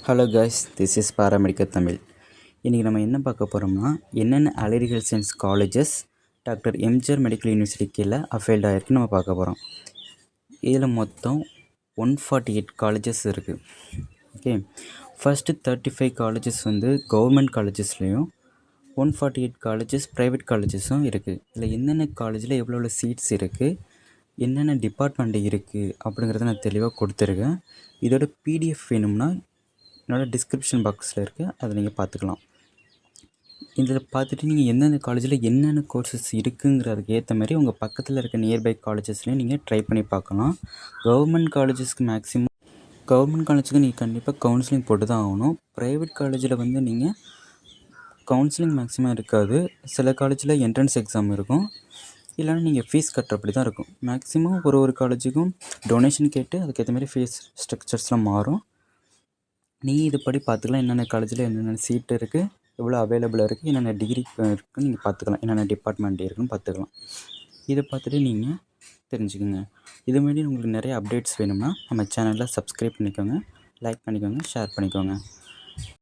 Hello guys, this is paramedical Tamil. இன்றைக்கி நம்ம என்ன பார்க்க போகிறோம்னா, என்னென்ன allied health science colleges doctor MGR medical university கீழே அஃபைல்ட் ஆகிருக்குன்னு நம்ம பார்க்க போகிறோம். இதில் மொத்தம் 148 காலேஜஸ் இருக்குது. ஓகே, ஃபஸ்ட்டு 35 காலேஜஸ் வந்து கவர்மெண்ட் காலேஜஸ்லேயும் 148 காலேஜஸ் ப்ரைவேட் காலேஜஸும் இருக்குது. இதில் என்னென்ன காலேஜில் எவ்வளோ சீட்ஸ் இருக்குது, என்னென்ன டிபார்ட்மெண்ட் இருக்குது அப்படிங்கிறத நான் தெளிவாக கொடுத்துருக்கேன். இதோட பிடிஎஃப் வேணும்னா என்னோடய டிஸ்கிரிப்ஷன் பாக்ஸில் இருக்குது, அதை நீங்கள் பார்த்துக்கலாம். இதில் பார்த்துட்டு நீங்கள் எந்தெந்த காலேஜில் என்னென்ன கோர்சஸ் இருக்குங்கிறதுக்கு ஏற்ற மாதிரி உங்கள் பக்கத்தில் இருக்க நியர்பை காலேஜஸ்லேயும் நீங்கள் ட்ரை பண்ணி பார்க்கலாம். கவர்மெண்ட் காலேஜஸ்க்கு கவர்மெண்ட் காலேஜுக்கு நீங்கள் கண்டிப்பாக கவுன்சிலிங் போட்டு தான் ஆகணும். ப்ரைவேட் காலேஜில் வந்து நீங்கள் கவுன்சிலிங் மேக்ஸிமம் இருக்காது. சில காலேஜில் என்ட்ரன்ஸ் எக்ஸாம் இருக்கும், இல்லைனா நீங்கள் ஃபீஸ் கட்டுறப்படி தான் இருக்கும். மேக்ஸிமம் ஒரு காலேஜுக்கும் டொனேஷன் கேட்டு அதுக்கேற்ற மாதிரி ஃபீஸ் ஸ்ட்ரக்சர்ஸ்லாம் மாறும். நீங்கள் இது படி பார்த்துக்கலாம். என்னென்ன காலேஜில் என்னென்ன சீட்டு இருக்குது, எவ்வளோ அவைலபிளாக இருக்குது, என்னென்ன டிகிரி இருக்குதுன்னு நீங்கள் பார்த்துக்கலாம். என்னென்ன டிபார்ட்மெண்ட் இருக்குதுன்னு பார்த்துக்கலாம். இதை பார்த்துட்டு நீங்கள் தெரிஞ்சுக்கோங்க. இதுமாரி உங்களுக்கு நிறைய அப்டேட்ஸ் வேணும்னா நம்ம சேனலில் சப்ஸ்கிரைப் பண்ணிக்கோங்க, லைக் பண்ணிக்கோங்க, ஷேர் பண்ணிக்கோங்க.